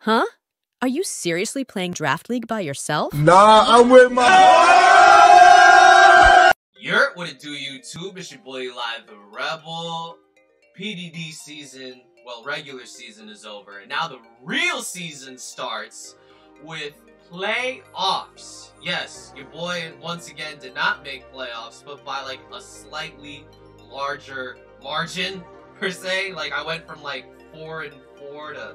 Huh? Are you seriously playing Draft League by yourself? Nah, I'm with my... Yurt, what it do, YouTube? It's your boy Live the Rebel. PDD season, well, regular season is over, and now the real season starts with playoffs. Yes, your boy once again did not make playoffs, but by like a slightly larger margin per se. Like I went from like 4-4 to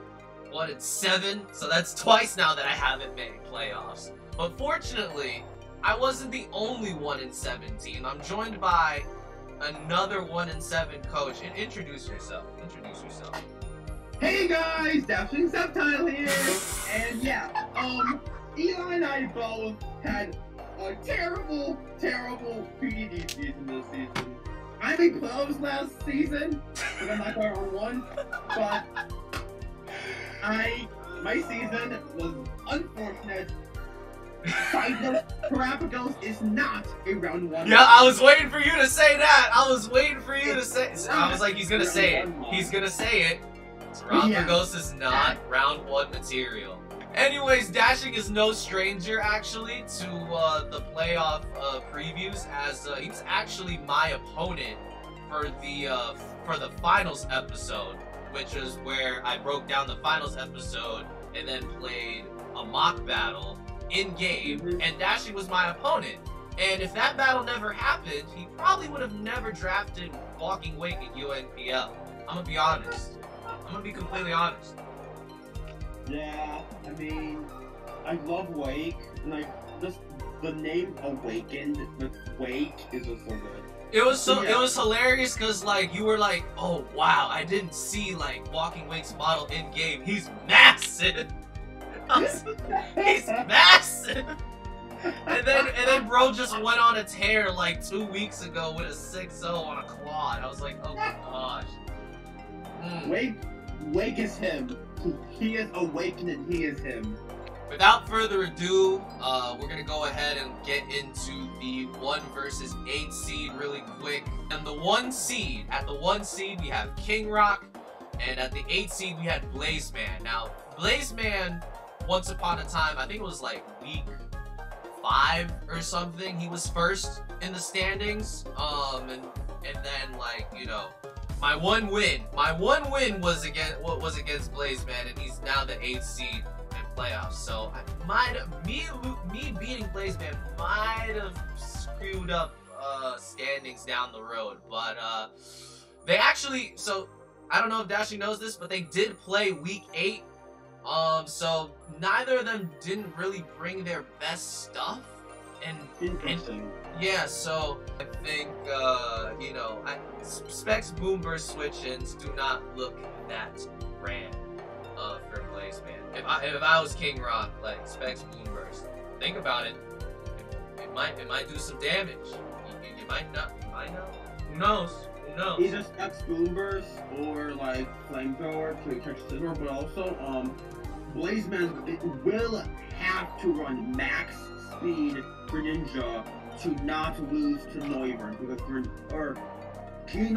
1-7, so that's twice now that I haven't made playoffs. But fortunately, I wasn't the only 1-7 team. I'm joined by another 1-7 coach. And introduce yourself. Hey guys, Dashing Subtitle here, and yeah, Eli and I both had a terrible PDD season this season. I made playoffs last season, but I'm not going to one. But my season was unfortunate. Side note, Parapagos is not a round one. Yeah, I was waiting for you to say that. I was waiting for you to say. I was like, he's gonna say it. He's gonna say it. Parapagos is not round one material. Anyways, Dashing is no stranger actually to the playoff previews, as he's actually my opponent for the finals episode, which is where I broke down the finals episode and then played a mock battle in game, and Dashing was my opponent. And if that battle never happened, he probably would have never drafted Walking Wake in UNPL. I'm gonna be honest. I'm gonna be completely honest. Yeah, I mean, I love Wake, and just the name Awakened with Wake is just so good. It was hilarious because like you were like, oh wow, I didn't see like Walking Wake's model in game. He's massive. He's massive. And then bro just went on a tear like 2 weeks ago with a 6-0 on a quad. I was like, oh my gosh. Wake is him. He is awakened and he is him. Without further ado, we're gonna go ahead and get into the 1 versus 8 seed really quick. And the 1 seed, at the 1 seed we have King Rock, and at the 8 seed we had Blazeman. Now, Blazeman, once upon a time, I think it was like week 5 or something, he was first in the standings. And then like, you know, my one win was against Blazeman, and he's now the 8th seed in playoffs. So me beating Blazeman might have screwed up standings down the road. But they actually, so I don't know if Dashing knows this, but they did play week 8. So neither of them didn't really bring their best stuff, and yeah, so I think you know, Specs Boomburst switch-ins do not look that grand for Blazeman. If I was King Rock, like Specs Boomburst, think about it. It might do some damage. You might not. Who knows? Either Specs Boomburst or like Flamethrower to catch Scissor, but also Blazeman will have to run max speed Greninja to not lose to Noivern, because King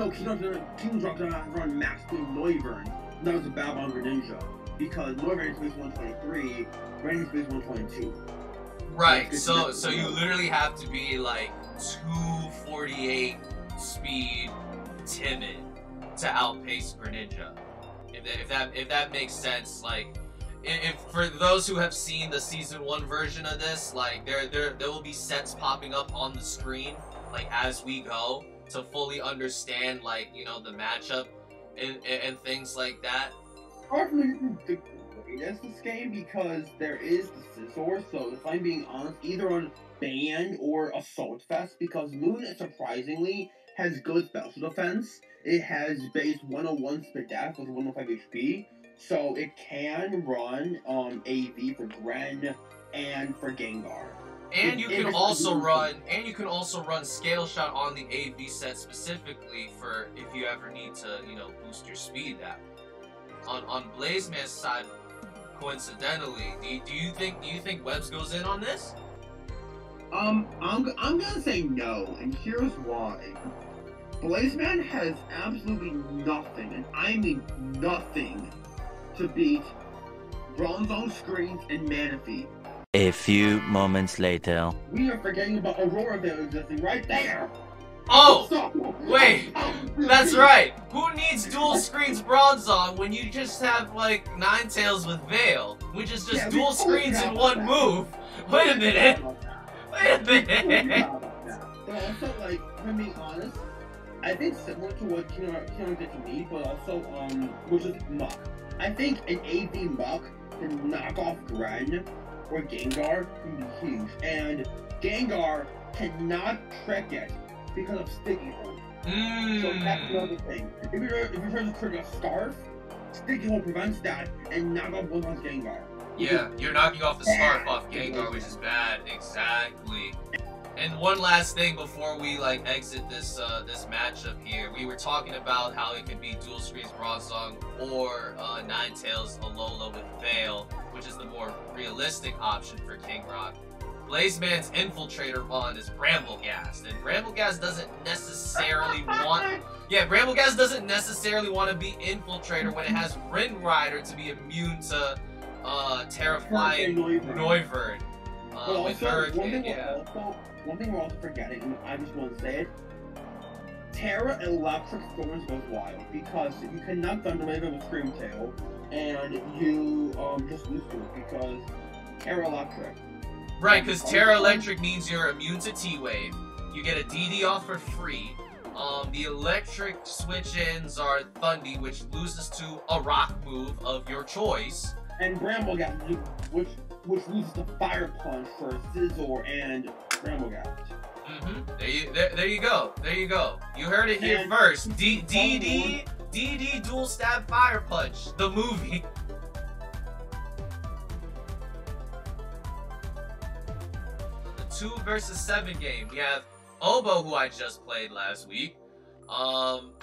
Rock does not run max speed Noivern. That was a battle on Greninja, because Noivern is base 123, Greninja is base 122. Right, so you literally have to be like 248 speed timid to outpace Greninja. If that makes sense. Like, if for those who have seen the season 1 version of this, like there will be sets popping up on the screen like as we go to fully understand, like, you know, the matchup and things like that. Hardly the greatest this game, because there is the Scissor, so if I'm being honest, either on Band or Assault Fest, because Moon surprisingly has good special defense. It has base 101 speed dash with 105 HP, so it can run AV for Gren and for Gengar. And you can also run Scale Shot on the AV set specifically for if you ever need to, you know, boost your speed. That on Blazeman's side, coincidentally, do you think Webs goes in on this? I'm gonna say no, and here's why. Blazeman has absolutely nothing, and I mean nothing, to beat Bronzong screens, and Manaphy. A few moments later. We are forgetting about Aurora Veil existing right there! Oh! Wait! That's right! Who needs dual screens Bronzong when you just have, like, Ninetales with Veil? Which is just dual screens in one move! Wait a minute! Wait a minute! But also, like, to be honest, I think similar to what Kino did to me, but also, which is Muck. I think an AV Muck to knock off Gren or Gengar can be huge, and Gengar cannot trick it because of Sticky Hold. So that's another thing. If you're trying to trigger a Scarf, Sticky Hold prevents that and knock off Bluntong's Gengar. Yeah, you're knocking off the Scarf off Gengar, which is bad. Exactly. And one last thing before we like exit this this matchup here, we were talking about how it can be dual screens Bronzong or Ninetales Alola with Veil, which is the more realistic option for King Rock. Blazeman's Infiltrator Bond is Brambleghast, and Brambleghast doesn't necessarily want... Yeah, Brambleghast doesn't necessarily want to be Infiltrator when it has Rin Rider to be immune to Terraflying Noivern. With Hurricane, one thing we're also forgetting, and I just want to say it, Terra Electric Storms goes wild, because you cannot Thunder Wave with Scream Tail, and you just lose to it, because Terra Electric. Right, because Terra Electric means you're immune to T-Wave. You get a DD off for free. The electric switch-ins are Thundy, which loses to a rock move of your choice. And Brambleghast, which loses to Fire Punch for Scizor and Brambleghast. There you go. There you go. You heard it here first. DD Dual Stab Fire Punch, the movie. The 2 versus 7 game. We have Obo, who I just played last week,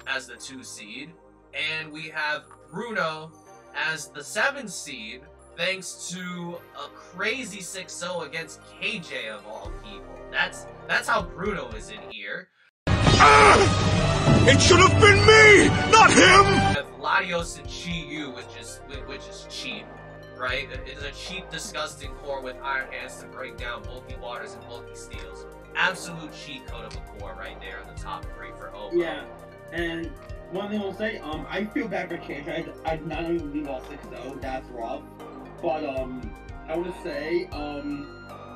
as the 2 seed, and we have Bruno as the 7 seed, thanks to a crazy 6-0 against KJ of all people. That's how Bruno is in here. It should have been me, not him! We have Latios and Chi-Yu, which is cheap, right? It's a cheap, disgusting core with Iron Hands to break down bulky waters and bulky steels. Absolute cheat code of a core right there on the top 3 for Obo. Yeah, and one thing I'll say, I feel bad for KJ. I not only leave all 6-0, that's rough. But, I would say,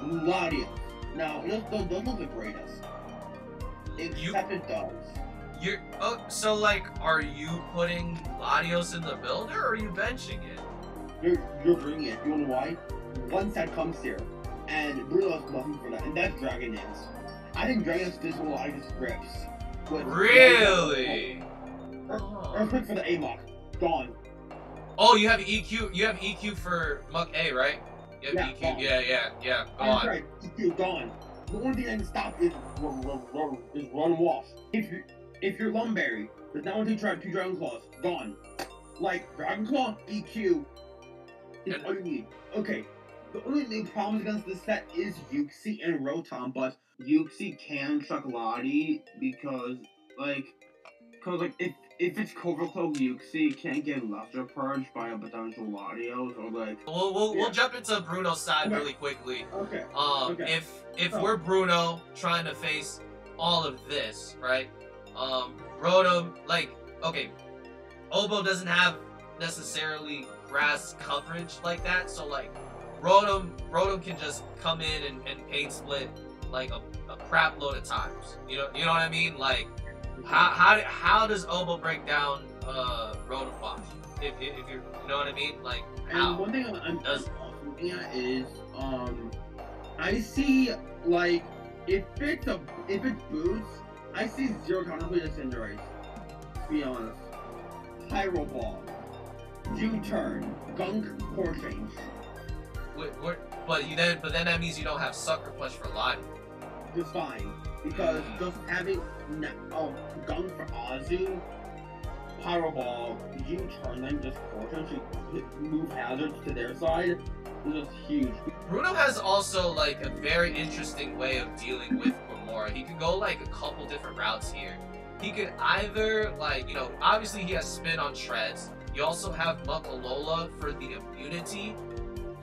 Latios. Now, it doesn't look the greatest. Except it does. So, like, are you putting Latios in the builder, or are you benching it? You're bringing it. You know why? One set comes here, and Bruno has nothing for that, and that's Dragon Dance. I think Dragon Dance is what I just rips. Really? Earthquake for the A-Mock. Gone. Oh, you have EQ. You have EQ for Muck A, right? You have EQ. Gone. Yeah. Gone. Right. EQ gone. The only thing that can stop is run wash. If you're Lumberry, there's now 2 Dragon Claws. Gone. Like Dragon Claw, EQ is all you need. Okay. The only big problem against this set is Uxie and Rotom, but Uxie can chuck Lottie because if it's Cobra Cloak Uxie can't get Luster Purge by a potential Latios or like. We'll jump into Bruno's side really quickly. Okay. If we're Bruno trying to face all of this, right? Rotom, Obo doesn't have necessarily grass coverage like that, so like Rotom can just come in and paint split like a crap load of times. You know what I mean? Like how does Obo break down Rotom Wash? If you know what I mean? Like how? And one thing I'm looking at is I see like if it's boots, I see 0 counterplay to Cinderace. To be honest. Pyro Ball. U-turn. Gunk core change. But then that means you don't have Sucker Punch for Lottie. Just fine. Because just having Gunk for Azu, Pyro Ball, U-turn, then just core change to move hazards to their side is just huge. Bruno has also like a very interesting way of dealing with Gamora. He could go like a couple different routes here. He could either obviously he has spin on Treads. You also have Muckalola for the immunity,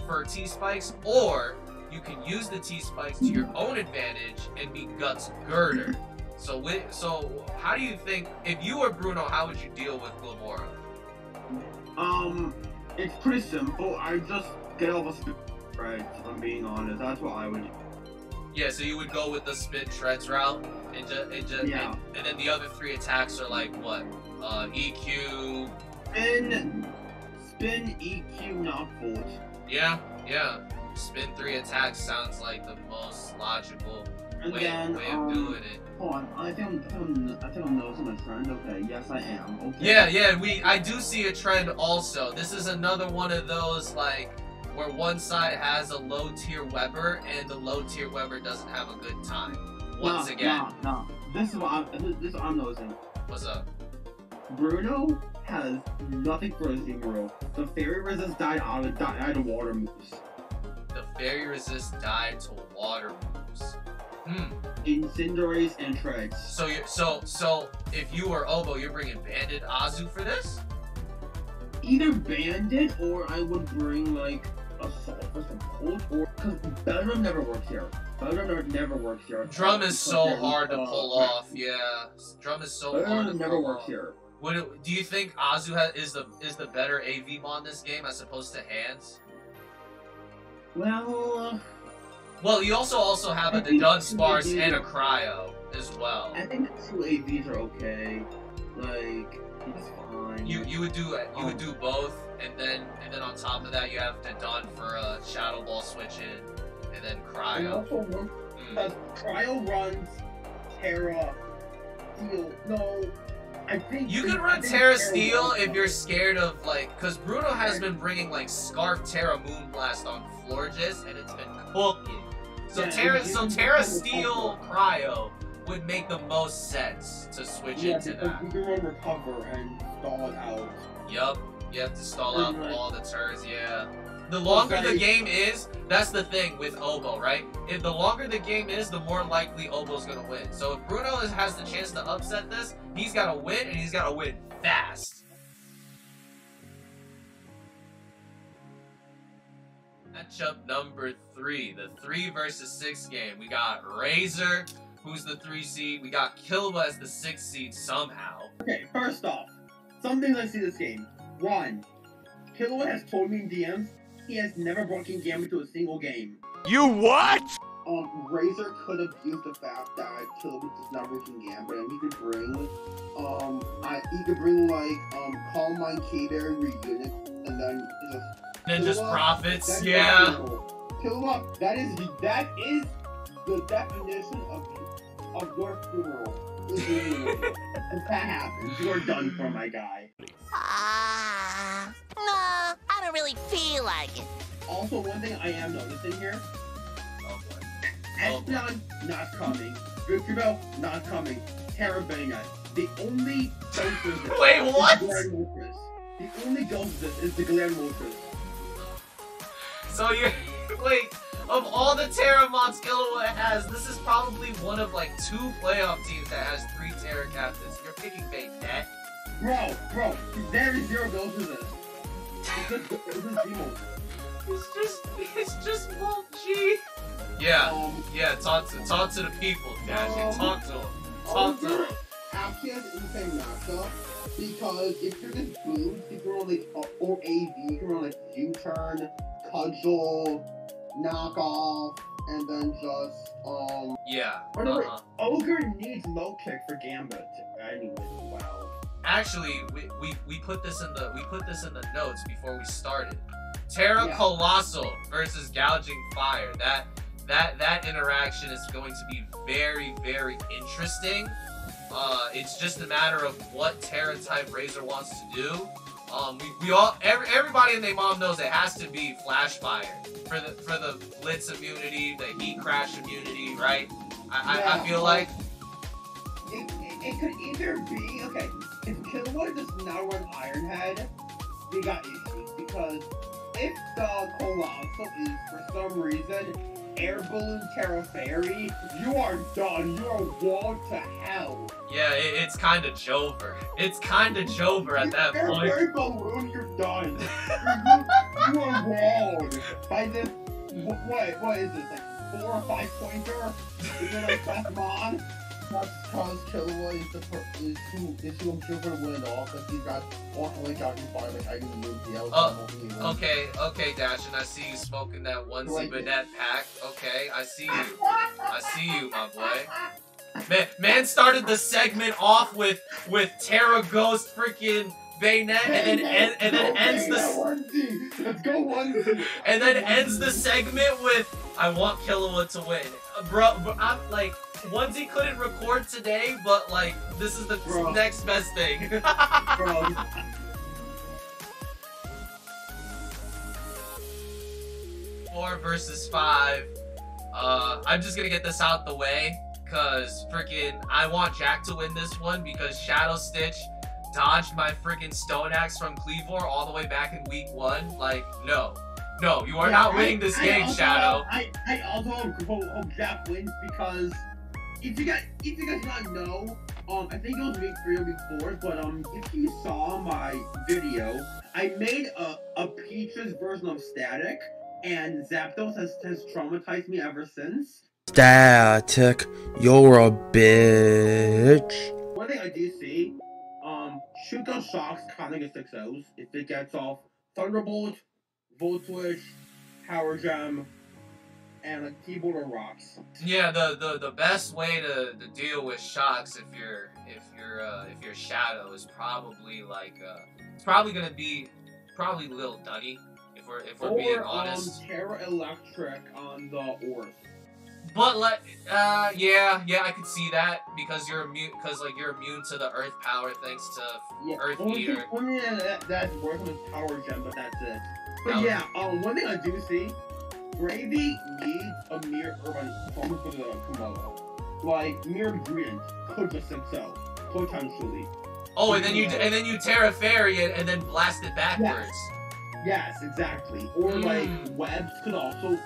for T-Spikes, or you can use the T-Spikes to your own advantage and be Guts Girder. So how do you think, if you were Bruno, how would you deal with Glamora? It's pretty simple. I just get all the spin shreds, if I'm being honest. That's what I would do. Yeah, so you would go with the spin shreds route, and then the other 3 attacks are like what? EQ. Spin, EQ, knock volt. Yeah. Spin 3 attacks sounds like the most logical way of doing it. Hold on, I think I'm noticing a trend. Okay, yes I am. Okay. Yeah, I do see a trend also. This is another one of those like where one side has a low tier Weber and the low tier Weber doesn't have a good time. Once again. Nah. This is what I'm noticing. What's up? Bruno has nothing for a zero. The fairy resist died out of water moves. The fairy resist died to water moves. Incendiaries and treads. So if you were Obo, you're bringing Bandit Azu for this? Either Bandit or I would bring like Assault for some Cold, or because Venom never works here. Venom never works here. Drum is so hard to pull off. Yeah, Drum is so hard to pull off. Never works here. Do you think Azu is the better AV mod in this game as opposed to Hands? Well, you also have a Dunsparce and a Cryo as well. I think the 2 AVs are okay. Like, it's fine. You would do both, and then on top of that you have the Dun for a Shadow Ball switch in, and then Cryo. Cryo runs Terra Steel. No, I think you could run Terra Steel if you're scared of like, because Bruno has been bringing like Scarf Terra Moonblast on Florges, and it's been cooking. So Terra Steel Cryo would make the most sense to switch into that. You can run Recover and stall it out. Yup, you have to stall out all the turns, yeah. The longer the game is, that's the thing with Obo, right? If the longer the game is, the more likely Obo's gonna win. So if Bruno has the chance to upset this, he's gotta win, and he's gotta win fast. Matchup number 3, the 3 versus 6 game. We got Razor, who's the 3 seed. We got Killua as the 6 seed somehow. Okay, first off, some things I see this game. 1, Killua has told me in DMs he has never brought King Gambit to a single game. You what? Razor could have used the fact that Killua is not King Gambit, and he could bring, Calm Mind K-Berry Reunit, and then just Prophets, yeah. Killua, that is the definition of your funeral. If that happens, you're done for my guy. No, I don't really feel like it. Also, one thing I am noticing here. Oh boy. Espeon, not coming. Victorville, not coming. Terabana, the only ghost of this. Wait, what? The only ghost of this is the Glen Moltres. So wait, of all the Terra mods Killua has, this is probably one of like 2 playoff teams that has 3 Terra captains. You're picking Baynet. Bro, there is 0 ghosts of this. It's just Volt G. Yeah, talk to the people, Dashi. Talk to them. Talk to them. Actually has an insane matchup, because if you're just boomed, you can run like, or AV, you can run like U-turn, Cudgel, Knockoff, and then just, yeah. Ogre needs Mo Kick for Gambit. Anyway, wow. Actually, we put this in the notes before we started. Terra Colossal versus Gouging Fire. That interaction is going to be very, very interesting. It's just a matter of what Terra type Razor wants to do. Everybody and their mom knows it has to be Flash Fire for the Blitz immunity, the Heat Crash immunity, right? I feel like it could either be okay. If Killua does not run Ironhead, we got issues, because if the Colossal is for some reason Air Balloon Terra Fairy, you are done. You are walked to hell. Yeah, it's kind of Jover. It's kind of Jover at that point. Air Balloon, you're done. You are wrong. By this, what is this? Like 4 or 5 pointer? Is it like best mod? That's because Killua is who I'm sure gonna win it all because he's got ultimately got by like I can move the Okay, Dash, and I see you smoking that onesie Banette pack. Okay, I see you. I see you, my boy. Man started the segment off with Terra Ghost freaking Baynet, and then ends the Let's go onesie. And then ends the segment with I want Killua to win, bro. I'm like. Onesie couldn't record today, but like this is the next best thing. Bro. 4 versus 5. I'm just gonna get this out the way, cause freaking I want Jack to win this one because Shadow Stitch dodged my freaking Stone Axe from Cleavor all the way back in week 1. Like, no, you are not winning this game, Shadow. I also hope Jack wins because. If you guys not know, I think it was week 3 or week 4, but if you saw my video, I made a Peaches version of Static, and Zapdos has traumatized me ever since. Static, you're a bitch. One thing I do see, Shuko Shocks kinda gets 6-0s if it gets off Thunderbolt, Volt Switch, Power Gem, and a keyboard or rocks. Yeah, the best way to deal with shocks if you're Shadow is probably like it's probably gonna be Lil Dunny if we're being honest. Terra Electric on the Orth. But like yeah, I could see that because you're immune to the Earth power thanks to Earth Eater. Only that's working with Power Gem, but that's it. But yeah, one thing I do see. Gravy needs a mirror performance for the Komodo. Like mirrored green could just 6-0 potentially. Oh, and then you Terra Fairy it and then blast it backwards. Yes, exactly. Or like webs could also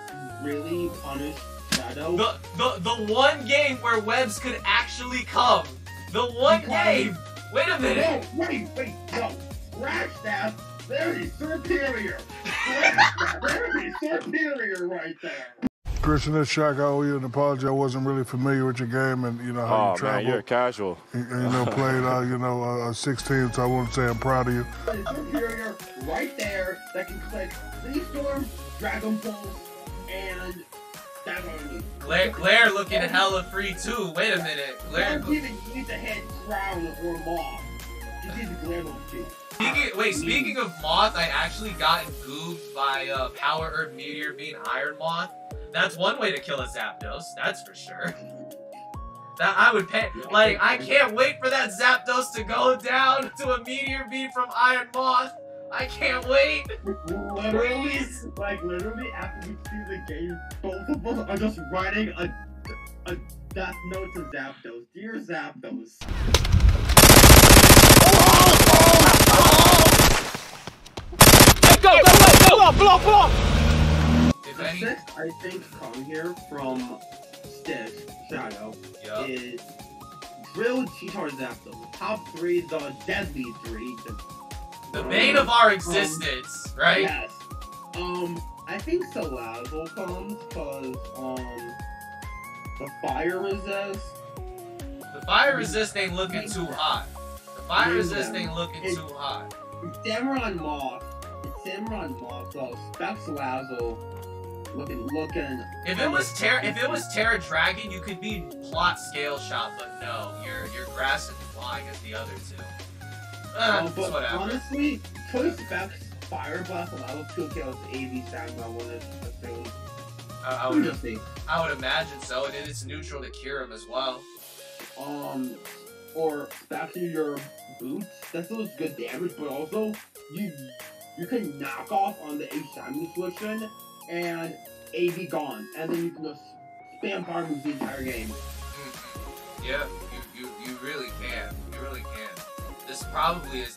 really punish Shadow. The one game where webs could actually come. The one game. Wait a minute. No, wait, no. Scratch that. Very superior. Very superior right there. Christian, this Shaq, I owe you an apology. I wasn't really familiar with your game and you know how you travel. Man, you're casual. And, you know, played 16, so I want to say I'm proud of you. Superior right there that can click Leaf Storm, Dragon Pulse, and that's all I need. Claire looking hella free too. Wait a minute. Claire. Don't even need to hit Crown or Moth. You need to Glare those two. Speaking of Moth, I actually got goobed by Power Herb Meteor being Iron Moth. That's one way to kill a Zapdos, that's for sure. That I would pay. Like, I can't wait for that Zapdos to go down to a Meteor Beam from Iron Moth. I can't wait. Literally, after we see the game, both of us are just writing a death note to Zapdos. Dear Zapdos. Go! Pull off! The sixth, I think, come here from Stitch, Shadow, is Drill, Cheetar, Zapdos. The top 3, the deadly 3. The bane of our existence, right? Yes. I think Salazzle comes, because, the Fire Resist. The Fire Resist ain't looking too hot. The Fire Resist ain't looking too hot. It's Samurai Moth. So Spec Salazzle looking. If it was Terra Dragon, you could be plot scale shot, but no, you're grass and flying as the other two. But whatever. Honestly, Choice Specs Fire Blast Salazzle 2 kills AV Samurai, I would assume. I would imagine so, and it's neutral to cure him as well. Or stacking your boots. That still is good damage, but also you can knock off on the H-Shiny switching and AV gone, and then you can just spam fire moves the entire game. Yeah, you really can. You really can. This probably is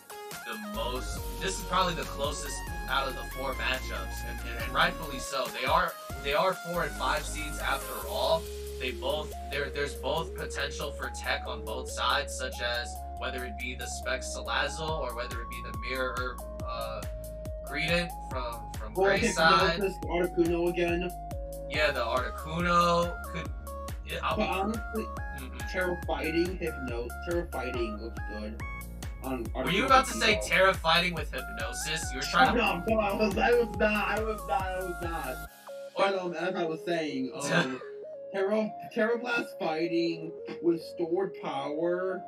This is probably the closest out of the 4 matchups, and rightfully so. They are 4 and 5 seeds after all. There's both potential for tech on both sides, such as whether it be the Spec Salazzle or whether it be the Mirror Herb Greedent from Or gray side. Articuno again. Yeah, the Articuno could. But honestly, Terra Fighting looks good. Were you about to say Terra Fighting with Hypnosis? You were trying to. No, I was not. But as I was saying, Terra Blast Fighting with stored power.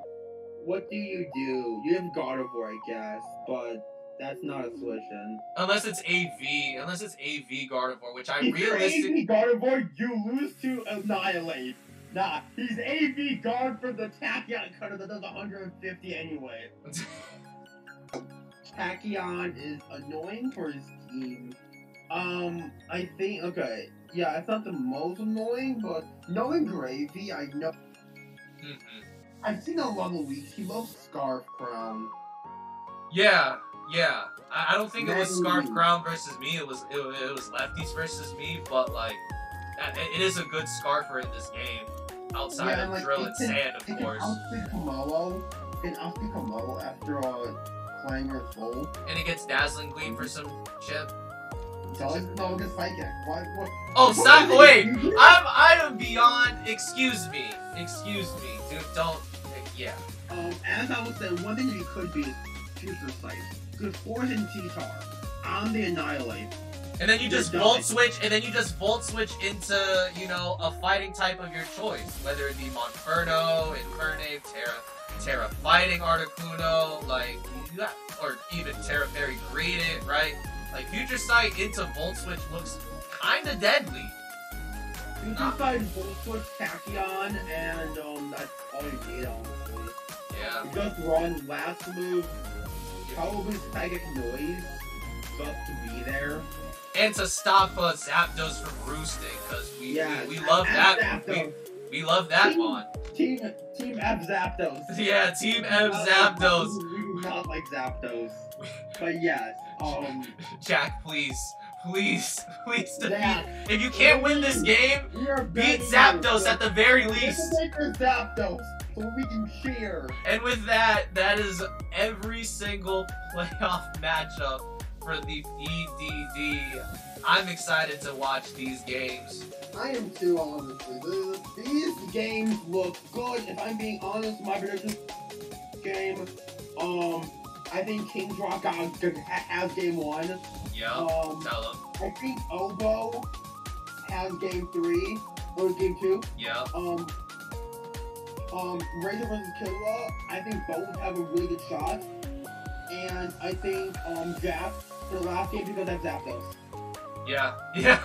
What do? You have God of War, I guess, but that's not a solution. Unless it's AV God of War, which I If you're realistically. AV God of War, you lose to Annihilate. Nah, he's AV God for the Tachyon cutter that does 150 anyway. Tachyon is annoying for his team. I think, okay, yeah, it's not the most annoying, but knowing Gravy, I know. I've seen a lot of leaks. He loves Scarf Crown. Yeah. I don't think it was Scarf Crown versus me. It was lefties versus me. But like, it is a good scarfer in this game. Outside of drill and sand, of course. It can outspeed Komodo after Clanger's Soul. And it gets Dazzling Gleam for some chip. No, it's Psychic. What? Oh, stop! Wait, I am beyond. Excuse me, dude. Don't. Yeah. As I was saying, one thing that you could be is Future Sight. Good force and T-Tar on the Annihilate. And then you just Volt Switch, into, you know, a fighting type of your choice. Whether it be Monferno, Infernape, Terra Fighting Articuno, like, you got, or even Terra Fairy Greedent, right? Like, Future Sight into Volt Switch looks kinda deadly. Future Sight, Volt Switch, Tachyon, and, that's all you need, honestly. Yeah. You just run last move, probably Psychic Noise, just to be there. And to stop Zapdos from roosting, because we love that. We love that one. Team F Zapdos. Yeah, Team F Zapdos. We do not like Zapdos. But yes, Jack, please defeat. If you can't win this game, beat Zapdos at the very least. Make her Zapdos so we can cheer. And with that, that is every single playoff matchup for the PDD. I'm excited to watch these games. I am too, honestly. These games look good. If I'm being honest, my prediction game, I think King's Rock has game 1. Yeah, tell him. I think Oboe has game 3 or game 2. Yeah. Razor vs. Killa, I think both have a really good shot. And I think Zap for the last game because I have Zapdos. Yeah,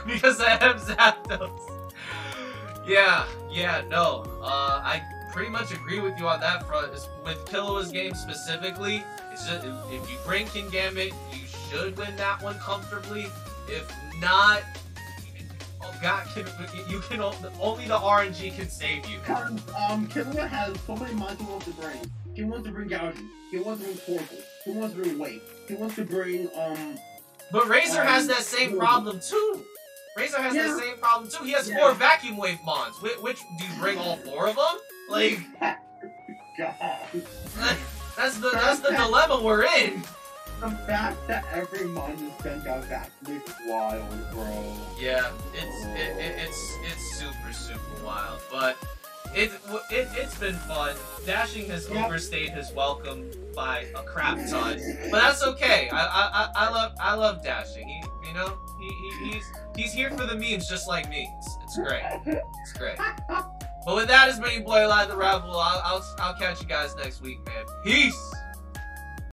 because I have Zapdos. No. I pretty much agree with you on that front. With Killua's game specifically, it's just, if you bring Kingambit, you should win that one comfortably. If not, only the RNG can save you. Killua has so many monsters he wants to bring. He wants to bring Gouge. He wants to bring Torkoal. He wants to bring Wake. He wants to bring But Razor has that same problem too. Razor has that same problem too. He has 4 Vacuum Wave Mons. Which do you bring all 4 of them? Like, that's the dilemma we're in. The fact that every Mon is sent out back makes wild, bro. Yeah, it's super wild, but it's been fun. Dashing has overstayed his welcome by a crap ton, but that's okay. I love Dashing. He's here for the memes just like me. It's great. It's great. But with that, it's been your boy Eli the Rebel. I'll catch you guys next week, man. Peace.